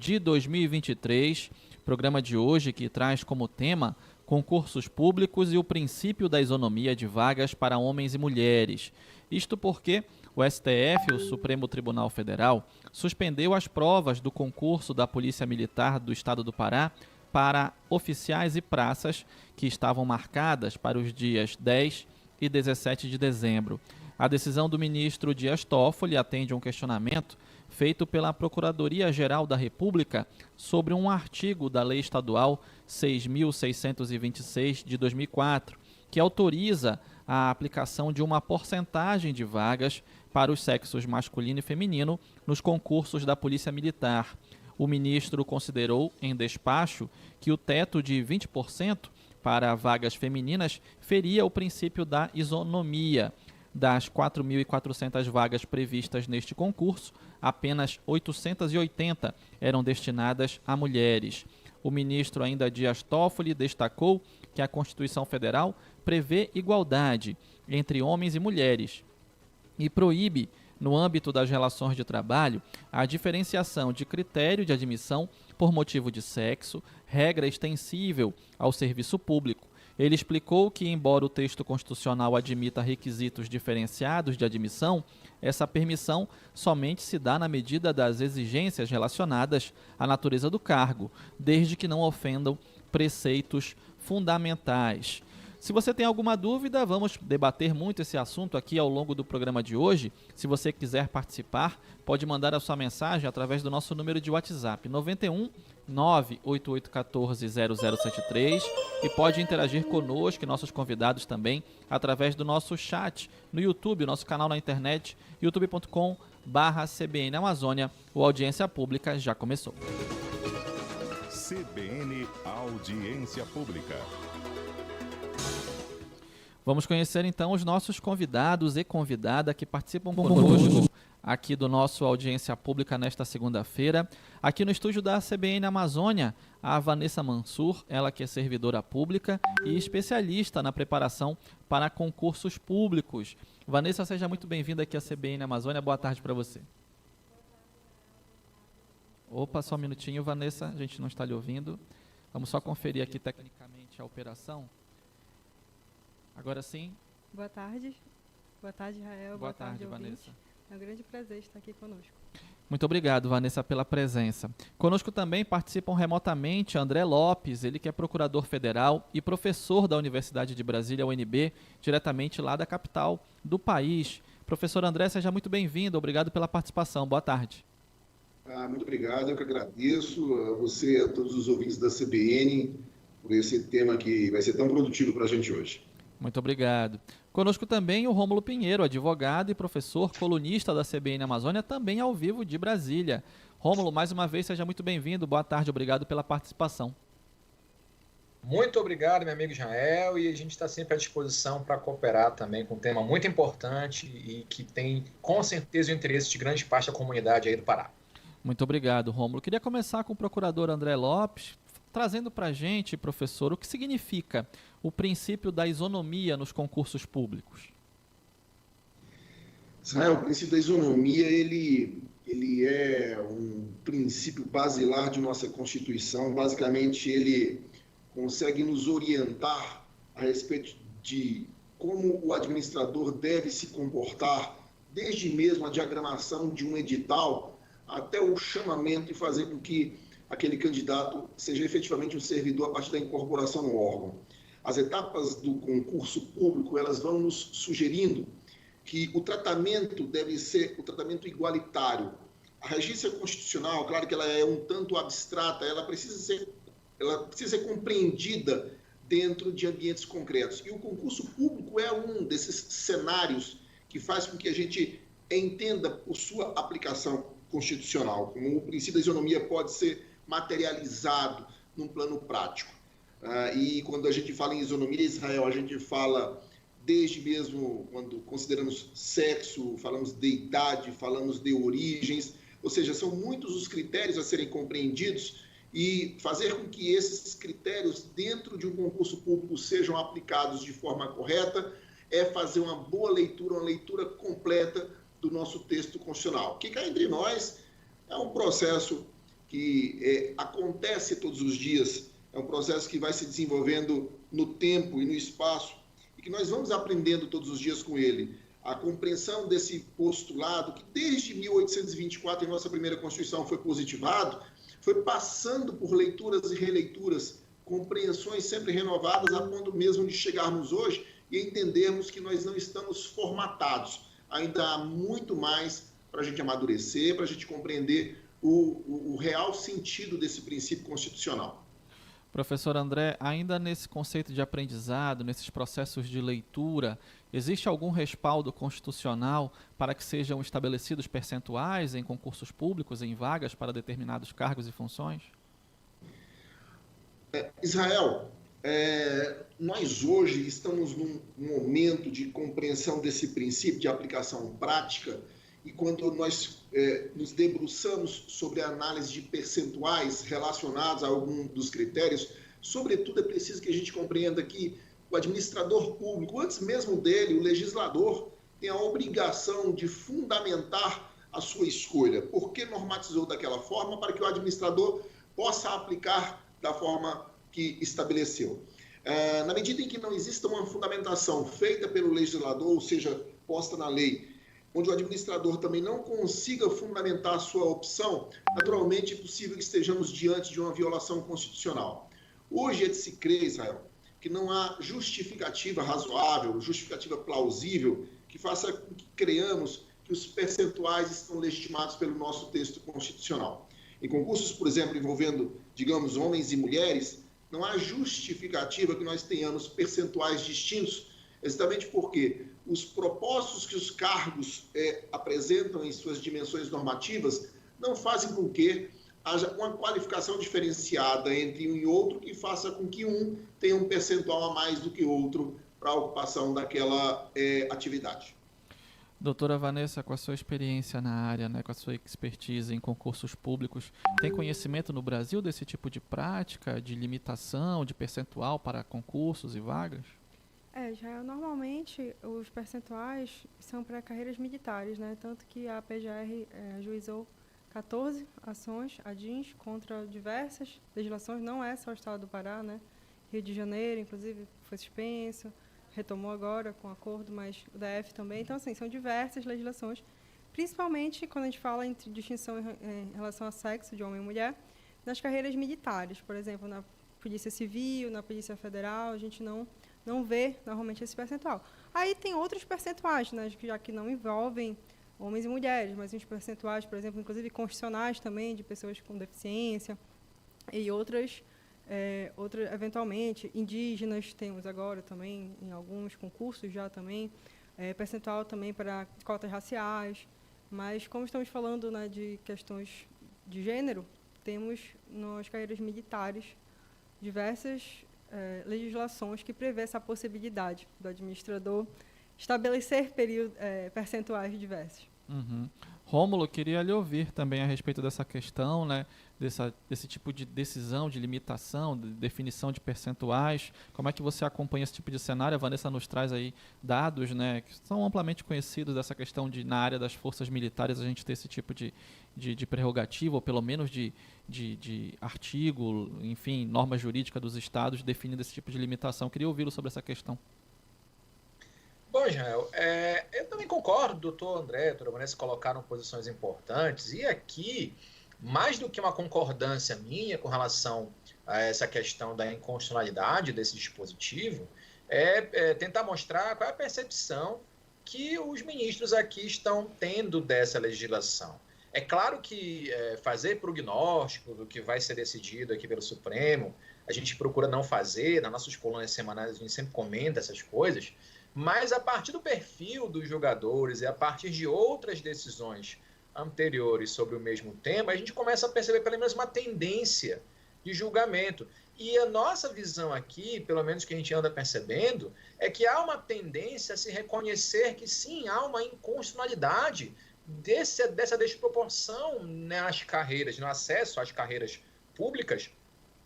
de 2023. Programa de hoje que traz como tema concursos públicos e o princípio da isonomia de vagas para homens e mulheres. Isto porque o STF, o Supremo Tribunal Federal, suspendeu as provas do concurso da Polícia Militar do Estado do Pará para oficiais e praças que estavam marcadas para os dias 10 e 17 de dezembro. A decisão do ministro Dias Toffoli atende a um questionamento feito pela Procuradoria-Geral da República sobre um artigo da Lei Estadual 6.626 de 2004, que autoriza a aplicação de uma porcentagem de vagas para os sexos masculino e feminino nos concursos da Polícia Militar. O ministro considerou em despacho que o teto de 20% para vagas femininas feria o princípio da isonomia. Das 4.400 vagas previstas neste concurso, apenas 880 eram destinadas a mulheres. O ministro ainda Dias Toffoli destacou que a Constituição Federal prevê igualdade entre homens e mulheres e proíbe, no âmbito das relações de trabalho, a diferenciação de critério de admissão por motivo de sexo, regra extensível ao serviço público. Ele explicou que, embora o texto constitucional admita requisitos diferenciados de admissão, essa permissão somente se dá na medida das exigências relacionadas à natureza do cargo, desde que não ofendam preceitos fundamentais. Se você tem alguma dúvida, vamos debater muito esse assunto aqui ao longo do programa de hoje. Se você quiser participar, pode mandar a sua mensagem através do nosso número de WhatsApp 91 98814 0073 e pode interagir conosco e nossos convidados também através do nosso chat no YouTube, nosso canal na internet, youtube.com/CBN Amazônia. O Audiência Pública já começou. CBN Audiência Pública. Vamos conhecer então os nossos convidados e convidada que participam conosco aqui do nosso Audiência Pública nesta segunda-feira. Aqui no estúdio da CBN Amazônia, a Vanessa Mansur, ela que é servidora pública e especialista na preparação para concursos públicos. Vanessa, seja muito bem-vinda aqui à CBN Amazônia. Boa tarde para você. Opa, só um minutinho, Vanessa, a gente não está lhe ouvindo. Vamos só conferir aqui tecnicamente a operação. Agora sim. Boa tarde. Boa tarde, Israel. Boa tarde, Vanessa. É um grande prazer estar aqui conosco. Muito obrigado, Vanessa, pela presença. Conosco também participam remotamente André Lopes, ele que é procurador federal e professor da Universidade de Brasília, UNB, diretamente lá da capital do país. Professor André, seja muito bem-vindo. Obrigado pela participação. Boa tarde. Muito obrigado. Eu que agradeço a você e a todos os ouvintes da CBN por esse tema que vai ser tão produtivo para a gente hoje. Muito obrigado. Conosco também o Rômulo Pinheiro, advogado e professor colunista da CBN Amazônia, também ao vivo de Brasília. Rômulo, mais uma vez, seja muito bem-vindo. Boa tarde, obrigado pela participação. Muito obrigado, meu amigo Israel, e a gente está sempre à disposição para cooperar também com um tema muito importante e que tem, com certeza, o interesse de grande parte da comunidade aí do Pará. Muito obrigado, Rômulo. Queria começar com o procurador André Lopes, trazendo para a gente, professor, o que significa o princípio da isonomia nos concursos públicos. Israel, o princípio da isonomia, ele é um princípio basilar de nossa Constituição. Basicamente, ele consegue nos orientar a respeito de como o administrador deve se comportar, desde mesmo a diagramação de um edital até o chamamento e fazer com que aquele candidato seja efetivamente um servidor a partir da incorporação no órgão. As etapas do concurso público, elas vão nos sugerindo que o tratamento deve ser o tratamento igualitário. A regência constitucional, claro que ela é um tanto abstrata, ela precisa ser compreendida dentro de ambientes concretos. E o concurso público é um desses cenários que faz com que a gente entenda por sua aplicação constitucional, como o princípio da isonomia pode ser materializado num plano prático. E quando a gente fala em isonomia, Israel, a gente fala desde mesmo quando consideramos sexo, falamos de idade, falamos de origens, ou seja, são muitos os critérios a serem compreendidos e fazer com que esses critérios dentro de um concurso público sejam aplicados de forma correta é fazer uma boa leitura, uma leitura completa do nosso texto constitucional. Que cá entre nós é um processo que acontece todos os dias, é um processo que vai se desenvolvendo no tempo e no espaço, e que nós vamos aprendendo todos os dias com ele. A compreensão desse postulado, que desde 1824, em nossa primeira Constituição, foi positivado, foi passando por leituras e releituras, compreensões sempre renovadas, a ponto mesmo de chegarmos hoje e entendermos que nós não estamos formatados. Ainda há muito mais para a gente amadurecer, para a gente compreender o real sentido desse princípio constitucional. Professor André, ainda nesse conceito de aprendizado, nesses processos de leitura, existe algum respaldo constitucional para que sejam estabelecidos percentuais em concursos públicos, em vagas para determinados cargos e funções? Israel, nós hoje estamos num momento de compreensão desse princípio de aplicação prática, e quando nós nos debruçamos sobre a análise de percentuais relacionados a algum dos critérios, sobretudo é preciso que a gente compreenda que o administrador público, antes mesmo dele, o legislador, tem a obrigação de fundamentar a sua escolha. Por que normatizou daquela forma? Para que o administrador possa aplicar da forma que estabeleceu. Na medida em que não exista uma fundamentação feita pelo legislador, ou seja, posta na lei, onde o administrador também não consiga fundamentar a sua opção, naturalmente é possível que estejamos diante de uma violação constitucional. Hoje é de se crer, Israel, que não há justificativa razoável, justificativa plausível, que faça com que creamos que os percentuais estão legitimados pelo nosso texto constitucional. Em concursos, por exemplo, envolvendo, digamos, homens e mulheres, não há justificativa que nós tenhamos percentuais distintos, exatamente porque os propósitos que os cargos apresentam em suas dimensões normativas não fazem com que haja uma qualificação diferenciada entre um e outro que faça com que um tenha um percentual a mais do que outro para a ocupação daquela atividade. Doutora Vanessa, com a sua experiência na área, né, com a sua expertise em concursos públicos, tem conhecimento no Brasil desse tipo de prática, de limitação, de percentual para concursos e vagas? Normalmente os percentuais são para carreiras militares, né? Tanto que a PGR ajuizou 14 ações ADINs contra diversas legislações, não é só o estado do Pará, né? Rio de Janeiro, inclusive, foi suspenso, retomou agora com acordo, mas o DF também. Então, assim, são diversas legislações, principalmente quando a gente fala entre distinção em relação a sexo, de homem e mulher, nas carreiras militares, por exemplo, na Polícia Civil, na Polícia Federal, a gente não vê normalmente esse percentual. Aí tem outros percentuais, né, já que não envolvem homens e mulheres, mas uns percentuais, por exemplo, inclusive constitucionais também, de pessoas com deficiência, e outras, eventualmente, indígenas, temos agora também, em alguns concursos já também, percentual também para cotas raciais, mas como estamos falando, né, de questões de gênero, temos nas carreiras militares diversas legislações que prevê essa possibilidade do administrador estabelecer percentuais diversos. Uhum. Rômulo, queria lhe ouvir também a respeito dessa questão, né, desse tipo de decisão, de limitação, de definição de percentuais. Como é que você acompanha esse tipo de cenário? A Vanessa nos traz aí dados, né, que são amplamente conhecidos dessa questão de, na área das forças militares, a gente ter esse tipo de prerrogativa, ou pelo menos de artigo, enfim, norma jurídica dos estados definindo esse tipo de limitação. Queria ouvi-lo sobre essa questão. Bom, Israel, eu também concordo, doutor André, doutora Vanessa colocaram posições importantes, e aqui, mais do que uma concordância minha com relação a essa questão da inconstitucionalidade desse dispositivo, tentar mostrar qual é a percepção que os ministros aqui estão tendo dessa legislação. É claro que fazer prognóstico do que vai ser decidido aqui pelo Supremo, a gente procura não fazer, nas nossas colunas semanais a gente sempre comenta essas coisas, mas a partir do perfil dos jogadores e a partir de outras decisões anteriores sobre o mesmo tema, a gente começa a perceber pelo menos uma tendência de julgamento. E a nossa visão aqui, pelo menos que a gente anda percebendo, é que há uma tendência a se reconhecer que sim, há uma inconstitucionalidade dessa desproporção nas carreiras, no acesso às carreiras públicas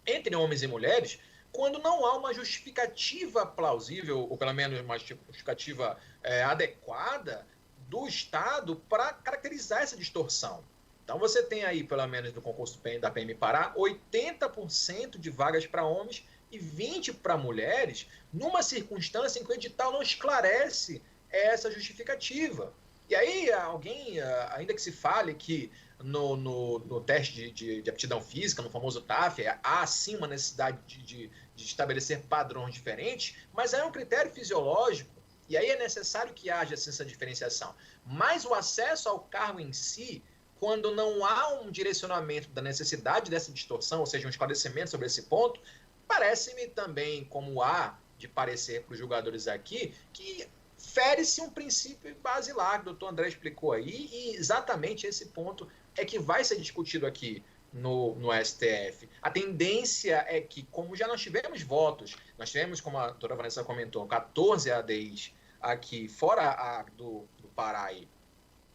entre homens e mulheres, quando não há uma justificativa plausível, ou pelo menos uma justificativa adequada do Estado para caracterizar essa distorção. Então você tem aí, pelo menos no concurso da PM Pará, 80% de vagas para homens e 20% para mulheres, numa circunstância em que o edital não esclarece essa justificativa. E aí alguém, ainda que se fale que no teste de aptidão física, no famoso TAF, há sim uma necessidade de estabelecer padrões diferentes, mas é um critério fisiológico, e aí é necessário que haja assim, essa diferenciação. Mas o acesso ao cargo em si, quando não há um direcionamento da necessidade dessa distorção, ou seja, um esclarecimento sobre esse ponto, parece-me também, como há de parecer para os julgadores aqui, que fere-se um princípio basilar, que o doutor André explicou aí, e exatamente esse ponto é que vai ser discutido aqui no STF. A tendência é que, como já nós tivemos votos, nós tivemos, como a doutora Vanessa comentou, 14 ADIs aqui, fora do Pará aí,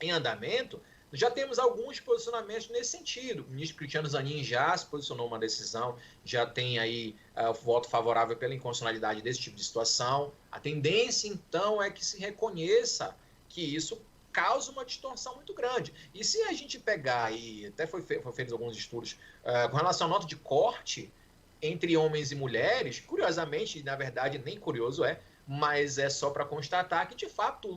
em andamento, já temos alguns posicionamentos nesse sentido. O ministro Cristiano Zanin já se posicionou uma decisão, já tem aí o voto favorável pela inconstitucionalidade desse tipo de situação. A tendência, então, é que se reconheça que isso causa uma distorção muito grande. E se a gente pegar, e até foi feito alguns estudos, com relação à nota de corte entre homens e mulheres, curiosamente, na verdade, nem curioso mas é só para constatar que, de fato,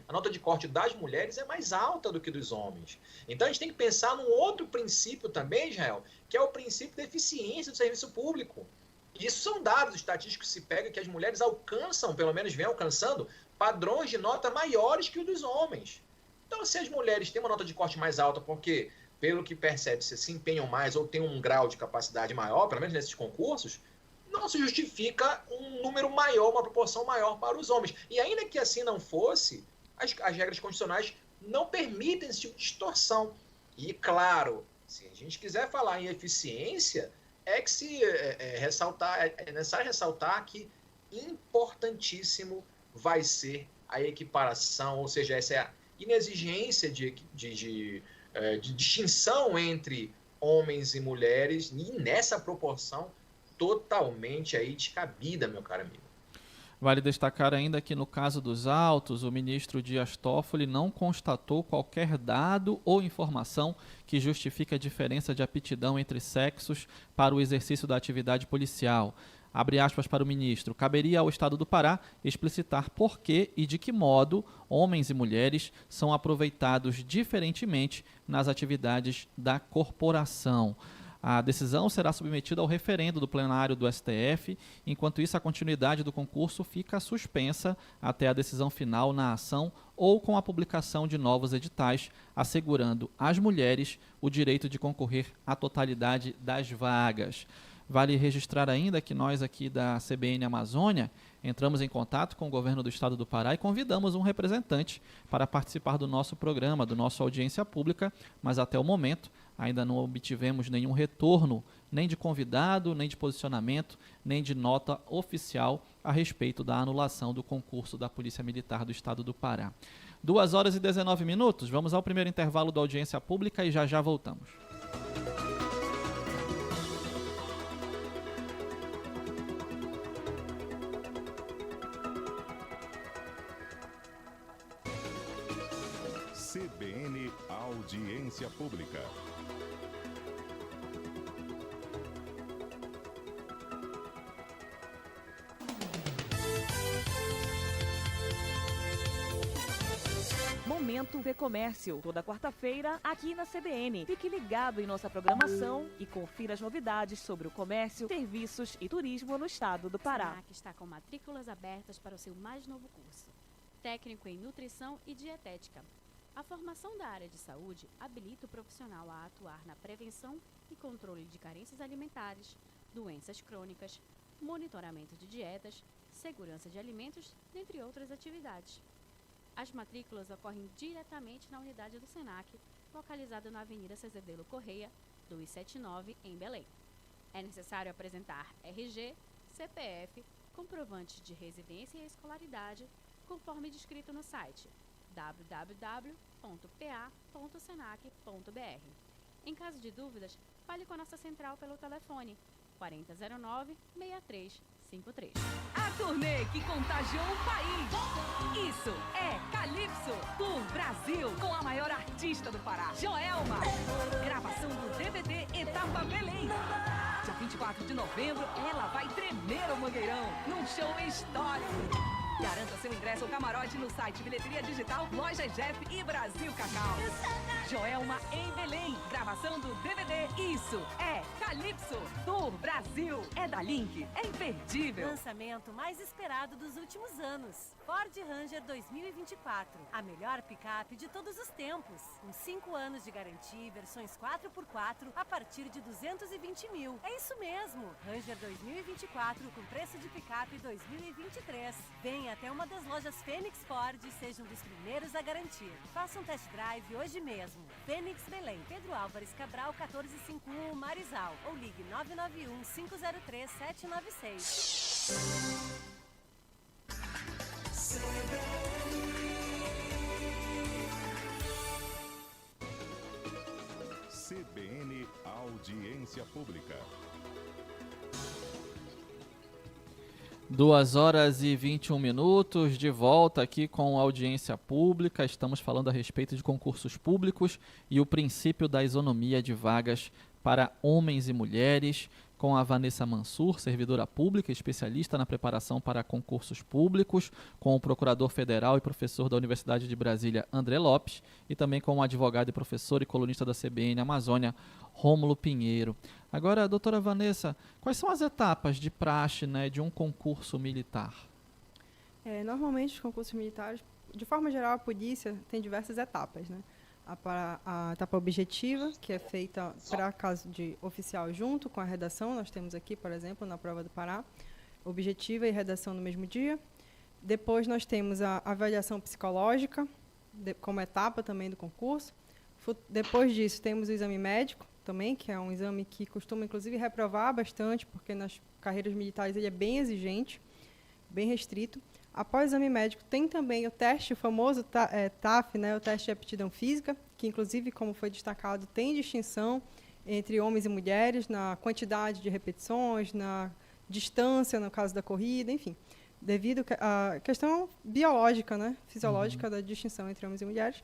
a nota de corte das mulheres é mais alta do que dos homens. Então, a gente tem que pensar num outro princípio também, Israel, que é o princípio da eficiência do serviço público. Isso são dados estatísticos que se pega que as mulheres alcançam, pelo menos vêm alcançando, padrões de nota maiores que os dos homens. Então, se as mulheres têm uma nota de corte mais alta porque, pelo que percebe, se empenham mais ou têm um grau de capacidade maior, pelo menos nesses concursos, não se justifica um número maior, uma proporção maior para os homens. E ainda que assim não fosse, as regras constitucionais não permitem esse tipo de distorção. E, claro, se a gente quiser falar em eficiência, é necessário ressaltar que importantíssimo vai ser a equiparação, ou seja, essa é a inexigência de distinção entre homens e mulheres, e nessa proporção totalmente aí descabida, meu caro amigo. Vale destacar ainda que no caso dos autos, o ministro Dias Toffoli não constatou qualquer dado ou informação que justifique a diferença de aptidão entre sexos para o exercício da atividade policial. Abre aspas para o ministro, caberia ao Estado do Pará explicitar por que e de que modo homens e mulheres são aproveitados diferentemente nas atividades da corporação. A decisão será submetida ao referendo do plenário do STF. Enquanto isso, a continuidade do concurso fica suspensa até a decisão final na ação ou com a publicação de novos editais, assegurando às mulheres o direito de concorrer à totalidade das vagas. Vale registrar ainda que nós aqui da CBN Amazônia entramos em contato com o governo do estado do Pará e convidamos um representante para participar do nosso programa, do nosso audiência pública, mas até o momento ainda não obtivemos nenhum retorno, nem de convidado, nem de posicionamento, nem de nota oficial a respeito da anulação do concurso da Polícia Militar do estado do Pará. 2h19, vamos ao primeiro intervalo da audiência pública e já voltamos. CBN Audiência Pública. Momento de Comércio, toda quarta-feira aqui na CBN. Fique ligado em nossa programação e confira as novidades sobre o comércio, serviços e turismo no estado do Pará. O SENAC está com matrículas abertas para o seu mais novo curso, técnico em nutrição e dietética. A formação da área de saúde habilita o profissional a atuar na prevenção e controle de carências alimentares, doenças crônicas, monitoramento de dietas, segurança de alimentos, dentre outras atividades. As matrículas ocorrem diretamente na unidade do SENAC, localizada na Avenida Cezedelo Correia, 279, em Belém. É necessário apresentar RG, CPF, comprovante de residência e escolaridade, conforme descrito no site www.pa.senac.br. Em caso de dúvidas, fale com a nossa central pelo telefone 4009-6353. A turnê que contagiou o país. Isso é Calypso Tour Brasil, com a maior artista do Pará, Joelma. Gravação do DVD Etapa Belém. Dia 24 de novembro, ela vai tremer o Mangueirão num show histórico. Garanta seu ingresso ou camarote no site Bilheteria Digital, Loja Jeff e Brasil Cacau. Joelma em Belém. Gravação do DVD Isso é Calypso Tour Brasil. É da Link. É imperdível. Lançamento mais esperado dos últimos anos. Ford Ranger 2024. A melhor picape de todos os tempos. Com 5 anos de garantia e versões 4x4 a partir de 220 mil. É isso mesmo. Ranger 2024 com preço de picape 2023. Venha até uma das lojas Fênix Ford e seja um dos primeiros a garantir. Faça um test drive hoje mesmo. Fênix Belém, Pedro Álvares Cabral, 1451 Marizal. Ou ligue 991-503-796. CBN Audiência Pública. 2h21, de volta aqui com a audiência pública. Estamos falando a respeito de concursos públicos e o princípio da isonomia de vagas para homens e mulheres, com a Vanessa Mansur, servidora pública, especialista na preparação para concursos públicos, com o procurador federal e professor da Universidade de Brasília, André Lopes, e também com o advogado e professor e colunista da CBN Amazônia, Rômulo Pinheiro. Agora, doutora Vanessa, quais são as etapas de praxe, né, de um concurso militar? Normalmente, os concursos militares, de forma geral, a polícia tem diversas etapas, né? A etapa objetiva, que é feita para caso de oficial junto com a redação. Nós temos aqui, por exemplo, na prova do Pará, objetiva e redação no mesmo dia. Depois nós temos a avaliação psicológica, como etapa também do concurso. Depois disso, temos o exame médico também, que é um exame que costuma, inclusive, reprovar bastante, porque nas carreiras militares ele é bem exigente, bem restrito. Após o exame médico, tem também o teste, o famoso TAF, né, o teste de aptidão física, que, inclusive, como foi destacado, tem distinção entre homens e mulheres na quantidade de repetições, na distância, no caso da corrida, enfim, devido à questão biológica, né, fisiológica da distinção entre homens e mulheres.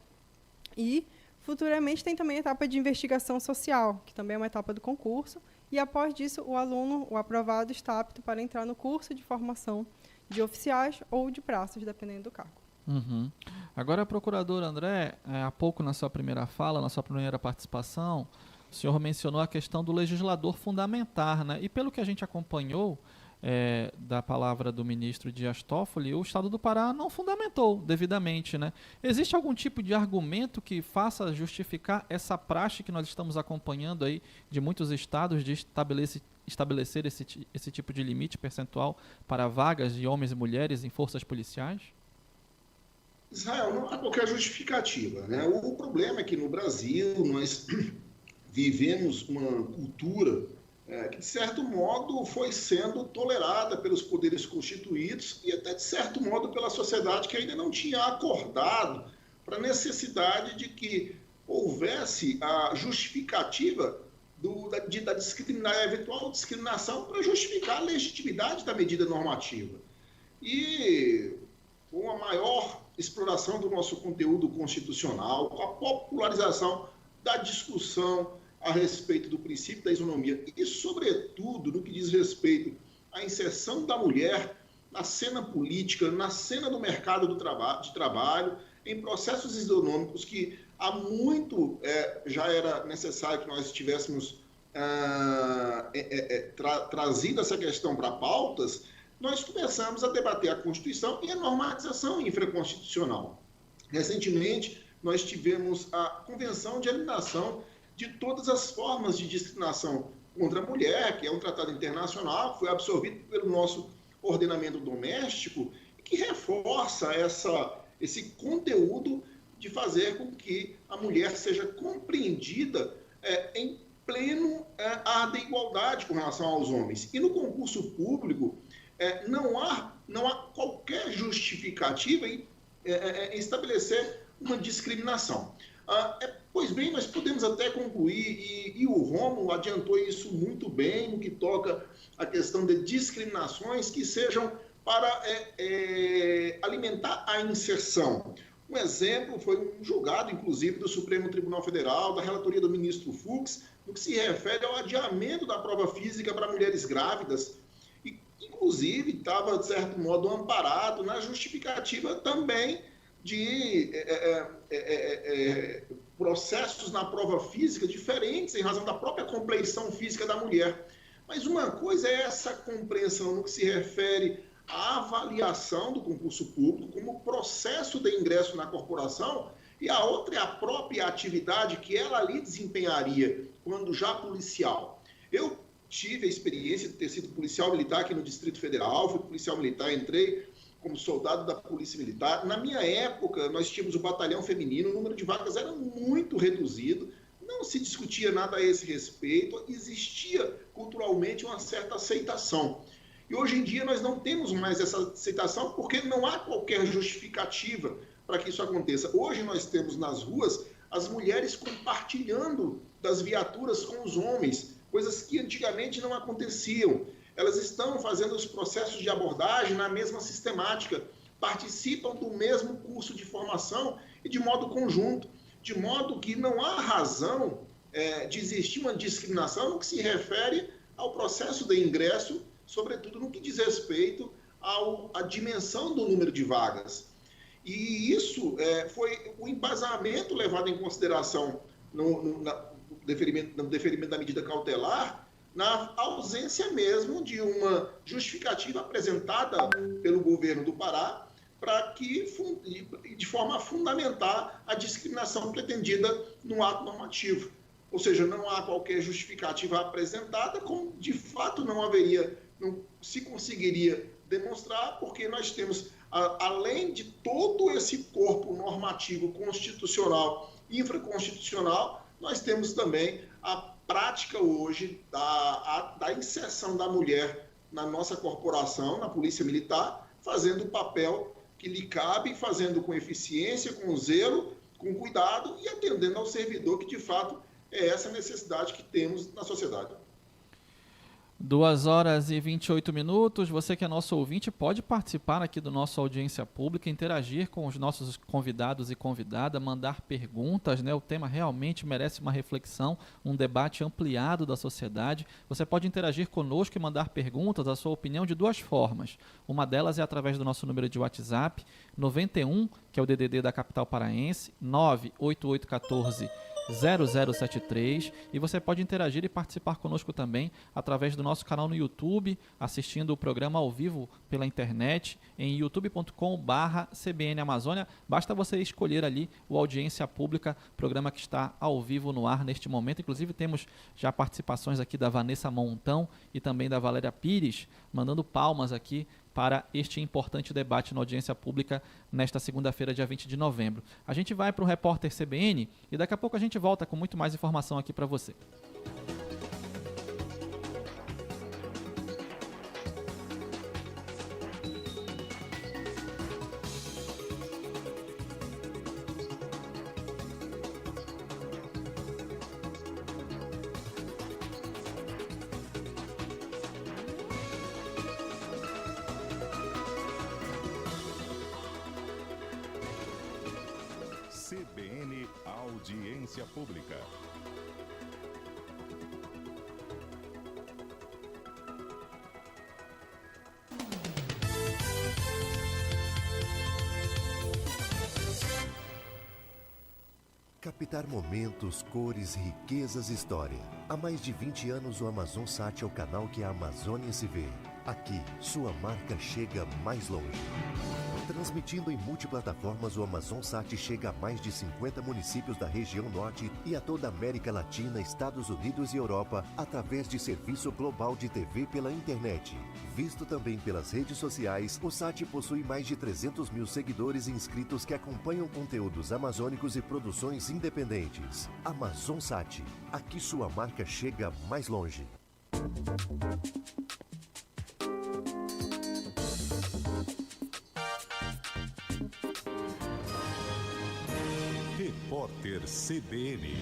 E, futuramente, tem também a etapa de investigação social, que também é uma etapa do concurso, e, após disso, o aluno, o aprovado, está apto para entrar no curso de formação de oficiais ou de praças, dependendo do cargo. Agora, procurador André, há pouco na sua primeira fala, na sua primeira participação, o senhor mencionou a questão do legislador fundamentar, né? E pelo que a gente acompanhou da palavra do ministro Dias Toffoli, o Estado do Pará não fundamentou devidamente, né? Existe algum tipo de argumento que faça justificar essa praxe que nós estamos acompanhando aí de muitos estados de estabelecer esse tipo de limite percentual para vagas de homens e mulheres em forças policiais? Israel, não há qualquer justificativa, né? O problema é que no Brasil nós vivemos uma cultura que, de certo modo, foi sendo tolerada pelos poderes constituídos e até, de certo modo, pela sociedade, que ainda não tinha acordado para a necessidade de que houvesse a justificativa da eventual discriminação para justificar a legitimidade da medida normativa. E com a maior exploração do nosso conteúdo constitucional, com a popularização da discussão a respeito do princípio da isonomia e, sobretudo, no que diz respeito à inserção da mulher na cena política, na cena do mercado de trabalho, em processos isonômicos que há muito já era necessário que nós tivéssemos trazido essa questão para pautas, nós começamos a debater a Constituição e a normatização infraconstitucional. Recentemente, nós tivemos a Convenção de Eliminação de todas as formas de discriminação contra a mulher, que é um tratado internacional, que foi absorvido pelo nosso ordenamento doméstico, e que reforça esse conteúdo de fazer com que a mulher seja compreendida em pleno ar da igualdade com relação aos homens. E no concurso público, não há qualquer justificativa em estabelecer uma discriminação. Pois bem, nós podemos até concluir, e o Rômulo adiantou isso muito bem no que toca a questão de discriminações que sejam para alimentar a inserção. Um exemplo foi um julgado, inclusive, do Supremo Tribunal Federal, da relatoria do ministro Fux, no que se refere ao adiamento da prova física para mulheres grávidas, e, inclusive, estava, de certo modo, amparado na justificativa também de processos na prova física diferentes em razão da própria compleição física da mulher. Mas uma coisa é essa compreensão no que se refere à avaliação do concurso público como processo de ingresso na corporação, e a outra é a própria atividade que ela ali desempenharia quando já policial. Eu tive a experiência de ter sido policial militar aqui no Distrito Federal, fui policial militar, entrei como soldado da Polícia Militar. Na minha época, nós tínhamos o batalhão feminino, o número de vagas era muito reduzido, não se discutia nada a esse respeito, existia culturalmente uma certa aceitação. E hoje em dia nós não temos mais essa aceitação porque não há qualquer justificativa para que isso aconteça. Hoje nós temos nas ruas as mulheres compartilhando das viaturas com os homens, coisas que antigamente não aconteciam. Elas estão fazendo os processos de abordagem na mesma sistemática, participam do mesmo curso de formação e de modo conjunto, de modo que não há razão de existir uma discriminação no que se refere ao processo de ingresso, sobretudo no que diz respeito à dimensão do número de vagas. E isso foi o embasamento levado em consideração no deferimento da medida cautelar, na ausência mesmo de uma justificativa apresentada pelo governo do Pará para que, de forma a fundamentar a discriminação pretendida no ato normativo. Ou seja, não há qualquer justificativa apresentada, como de fato não se conseguiria demonstrar, porque nós temos, além de todo esse corpo normativo constitucional e infraconstitucional, nós temos também a prática hoje da inserção da mulher na nossa corporação, na Polícia Militar, fazendo o papel que lhe cabe, fazendo com eficiência, com zelo, com cuidado e atendendo ao servidor, que de fato é essa necessidade que temos na sociedade. 2h28. Você que é nosso ouvinte pode participar aqui do nosso audiência pública, interagir com os nossos convidados e convidadas, mandar perguntas, né? O tema realmente merece uma reflexão, um debate ampliado da sociedade. Você pode interagir conosco e mandar perguntas, a sua opinião, de duas formas. Uma delas é através do nosso número de WhatsApp, 91, que é o DDD da capital paraense, 98814 0073, e você pode interagir e participar conosco também através do nosso canal no YouTube, assistindo o programa ao vivo pela internet em youtube.com/CBN Amazônia. Basta você escolher ali o Audiência Pública, programa que está ao vivo no ar neste momento. Inclusive temos já participações aqui da Vanessa Montão e também da Valéria Pires, mandando palmas aqui para este importante debate na audiência pública nesta segunda-feira, dia 20 de novembro. A gente vai para o Repórter CBN e daqui a pouco a gente volta com muito mais informação aqui para você. CBN Audiência Pública. Captar momentos, cores, riquezas, história. Há mais de 20 anos o AmazonSat é o canal que a Amazônia se vê. Aqui, sua marca chega mais longe. Transmitindo em multiplataformas, o AmazonSat chega a mais de 50 municípios da região norte e a toda a América Latina, Estados Unidos e Europa, através de serviço global de TV pela internet. Visto também pelas redes sociais, o SAT possui mais de 300 mil seguidores e inscritos que acompanham conteúdos amazônicos e produções independentes. AmazonSat, aqui sua marca chega mais longe. Repórter Repórter CBN.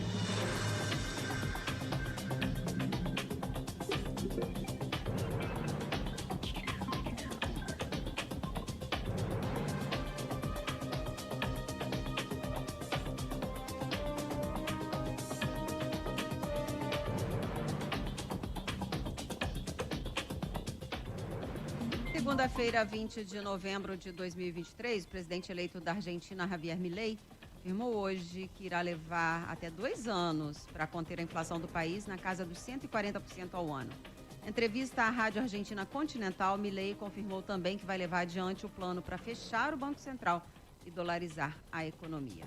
Segunda-feira, 20 de novembro de 2023, o presidente eleito da Argentina, Javier Milei, afirmou hoje que irá levar até 2 anos para conter a inflação do país na casa dos 140% ao ano. Em entrevista à Rádio Argentina Continental, Milei confirmou também que vai levar adiante o plano para fechar o Banco Central e dolarizar a economia.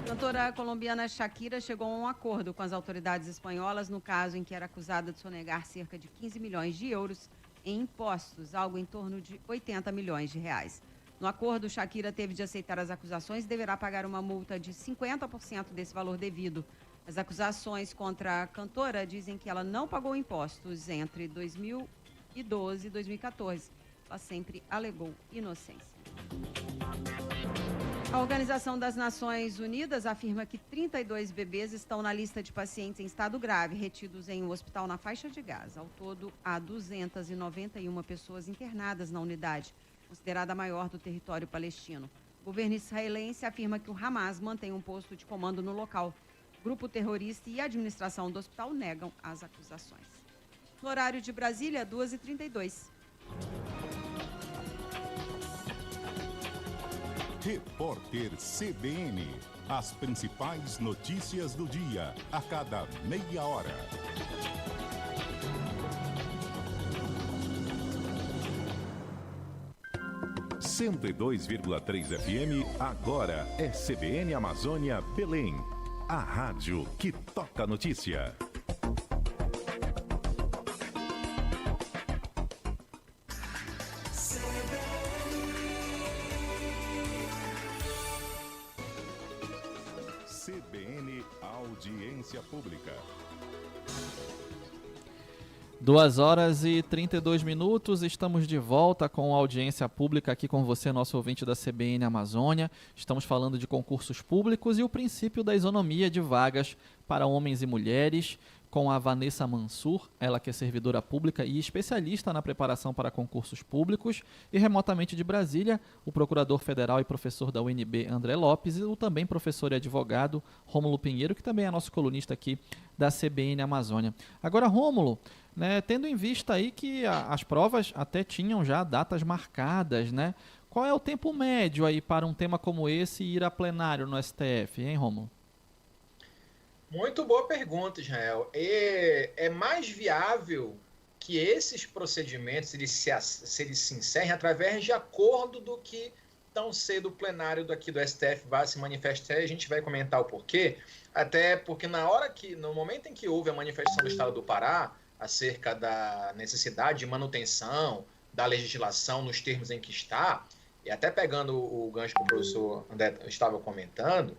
A cantora colombiana Shakira chegou a um acordo com as autoridades espanholas no caso em que era acusada de sonegar cerca de 15 milhões de euros em impostos, algo em torno de 80 milhões de reais. No acordo, Shakira teve de aceitar as acusações e deverá pagar uma multa de 50% desse valor devido. As acusações contra a cantora dizem que ela não pagou impostos entre 2012 e 2014. Ela sempre alegou inocência. A Organização das Nações Unidas afirma que 32 bebês estão na lista de pacientes em estado grave retidos em um hospital na faixa de Gaza. Ao todo, há 291 pessoas internadas na unidade, considerada a maior do território palestino. O governo israelense afirma que o Hamas mantém um posto de comando no local. O grupo terrorista e a administração do hospital negam as acusações. No horário de Brasília, 2h32. Repórter CBN. As principais notícias do dia, a cada meia hora. Cento e 2,3 FM, agora é CBN Amazônia Belém. A rádio que toca a notícia. CBN Audiência Pública. 2h32, estamos de volta com a audiência pública aqui com você, nosso ouvinte da CBN Amazônia. Estamos falando de concursos públicos e o princípio da isonomia de vagas para homens e mulheres, com a Vanessa Mansur, ela que é servidora pública e especialista na preparação para concursos públicos, e remotamente de Brasília, o procurador federal e professor da UNB, André Lopes, e o também professor e advogado, Rômulo Pinheiro, que também é nosso colunista aqui da CBN Amazônia. Agora, Rômulo, né, tendo em vista aí que as provas até tinham já datas marcadas, né? Qual é o tempo médio aí para um tema como esse ir a plenário no STF, hein, Rômulo? Muito boa pergunta, Israel. É mais viável que esses procedimentos eles se encerrem através de acordo do que tão cedo o plenário daqui do STF vai se manifestar, e a gente vai comentar o porquê, até porque no momento em que houve a manifestação do Estado do Pará acerca da necessidade de manutenção da legislação nos termos em que está, e até pegando o gancho que o professor André estava comentando,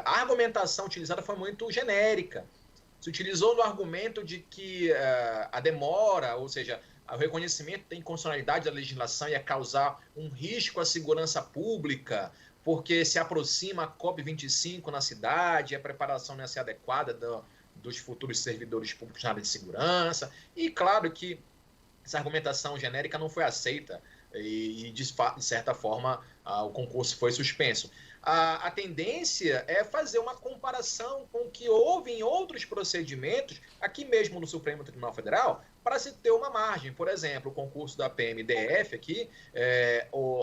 a argumentação utilizada foi muito genérica. Se utilizou no argumento de que a demora, ou seja, o reconhecimento da inconstitucionalidade da legislação ia causar um risco à segurança pública, porque se aproxima a COP25 na cidade, a preparação não ia ser adequada dos futuros servidores públicos na área de segurança. E claro que essa argumentação genérica não foi aceita e de certa forma, o concurso foi suspenso. A tendência é fazer uma comparação com o que houve em outros procedimentos, aqui mesmo no Supremo Tribunal Federal, para se ter uma margem. Por exemplo, o concurso da PMDF aqui,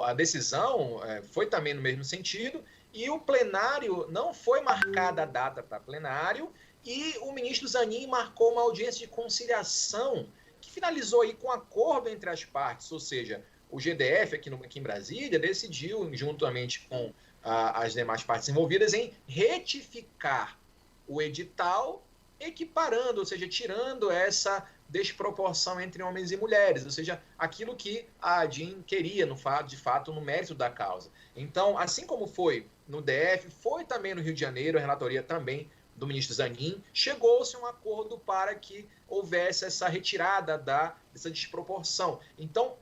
a decisão foi também no mesmo sentido, e o plenário não foi marcada a data para plenário, e o ministro Zanin marcou uma audiência de conciliação que finalizou aí com acordo entre as partes, ou seja, o GDF aqui em Brasília decidiu, juntamente com as demais partes envolvidas, em retificar o edital, equiparando, ou seja, tirando essa desproporção entre homens e mulheres, ou seja, aquilo que a ADIM queria, de fato, no mérito da causa. Então, assim como foi no DF, foi também no Rio de Janeiro, a relatoria também do ministro Zanin, chegou-se a um acordo para que houvesse essa retirada dessa desproporção. Então,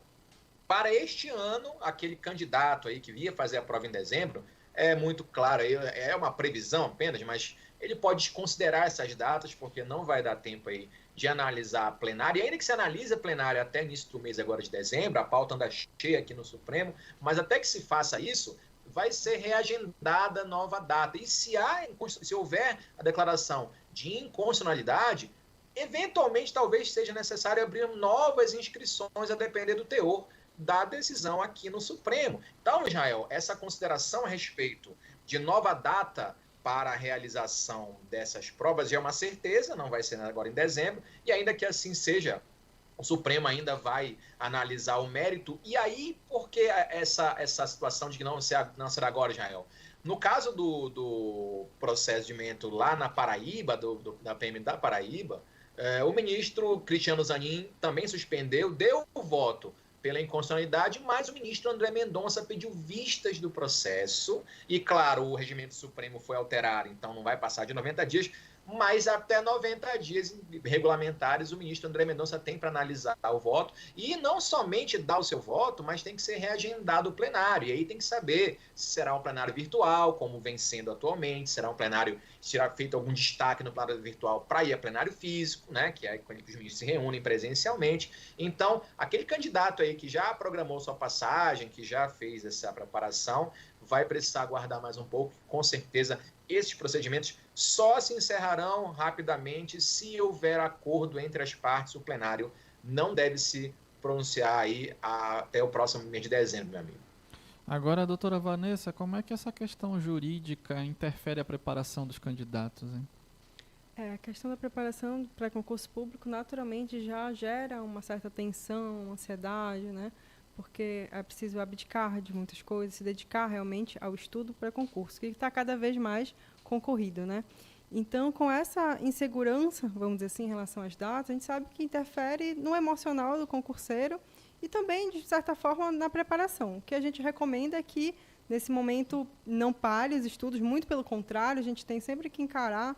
para este ano, aquele candidato aí que ia fazer a prova em dezembro, é muito claro, é uma previsão apenas, mas ele pode considerar essas datas, porque não vai dar tempo aí de analisar a plenária, e ainda que se analise a plenária até início do mês agora de dezembro, a pauta anda cheia aqui no Supremo, mas até que se faça isso, vai ser reagendada nova data. E se houver a declaração de inconstitucionalidade, eventualmente talvez seja necessário abrir novas inscrições a depender do teor da decisão aqui no Supremo. Então, Israel, essa consideração a respeito de nova data para a realização dessas provas já é uma certeza, não vai ser agora em dezembro, e ainda que assim seja, o Supremo ainda vai analisar o mérito. E aí, por que essa situação de que não será agora, Israel? No caso do procedimento lá na Paraíba, da PM da Paraíba, o ministro Cristiano Zanin também suspendeu, deu o voto pela inconstitucionalidade, mas o ministro André Mendonça pediu vistas do processo, e claro, o regimento supremo foi alterado, então não vai passar de 90 dias, mas até 90 dias regulamentares o ministro André Mendonça tem para analisar o voto, e não somente dar o seu voto, mas tem que ser reagendado o plenário, e aí tem que saber se será um plenário virtual, como vem sendo atualmente, será um plenário, será feito algum destaque no plenário virtual para ir a plenário físico, né, que é quando os ministros se reúnem presencialmente. Então, aquele candidato aí que já programou sua passagem, que já fez essa preparação, vai precisar aguardar mais um pouco, com certeza esses procedimentos só se encerrarão rapidamente se houver acordo entre as partes. O plenário não deve se pronunciar aí até o próximo mês de dezembro, meu amigo. Agora, doutora Vanessa, como é que essa questão jurídica interfere a preparação dos candidatos, hein? A questão da preparação para concurso público naturalmente já gera uma certa tensão, ansiedade, né? Porque é preciso abdicar de muitas coisas, se dedicar realmente ao estudo para concurso, que está cada vez mais concorrido, né? Então, com essa insegurança, vamos dizer assim, em relação às datas, a gente sabe que interfere no emocional do concurseiro e também, de certa forma, na preparação. O que a gente recomenda é que, nesse momento, não pare os estudos, muito pelo contrário, a gente tem sempre que encarar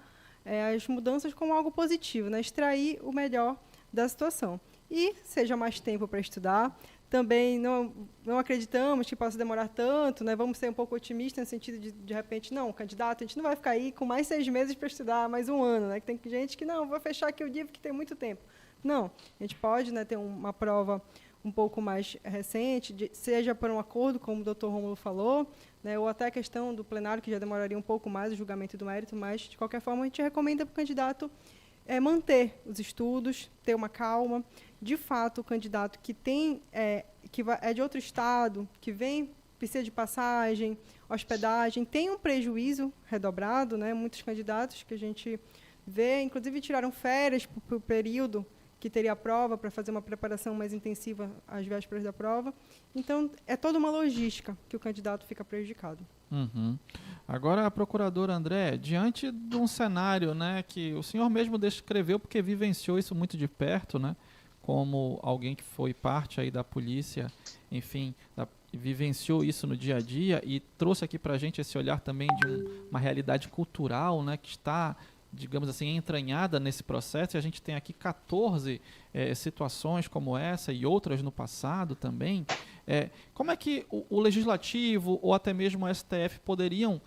as mudanças como algo positivo, né? Extrair o melhor da situação. E seja mais tempo para estudar. Também não acreditamos que possa demorar tanto, né? Vamos ser um pouco otimistas no sentido de repente, não, candidato, a gente não vai ficar aí com mais 6 meses para estudar, mais um ano, né? Que tem gente que, não, vou fechar aqui o dia porque tem muito tempo. Não, a gente pode, né, ter uma prova um pouco mais recente, seja por um acordo, como o doutor Rômulo falou, né, ou até a questão do plenário, que já demoraria um pouco mais, o julgamento do mérito, mas, de qualquer forma, a gente recomenda para o candidato manter os estudos, ter uma calma. De fato, o candidato que é de outro estado, que precisa de passagem, hospedagem, tem um prejuízo redobrado, né? Muitos candidatos que a gente vê, inclusive, tiraram férias para o período que teria a prova, para fazer uma preparação mais intensiva às vésperas da prova. Então, é toda uma logística que o candidato fica prejudicado. Uhum. Agora, a procuradora André, diante de um cenário, né, que o senhor mesmo descreveu, porque vivenciou isso muito de perto, né, como alguém que foi parte aí da polícia, enfim, vivenciou isso no dia a dia e trouxe aqui para a gente esse olhar também de uma realidade cultural, né, que está, digamos assim, entranhada nesse processo, e a gente tem aqui 14 situações como essa e outras no passado também. Como é que o Legislativo ou até mesmo o STF poderiam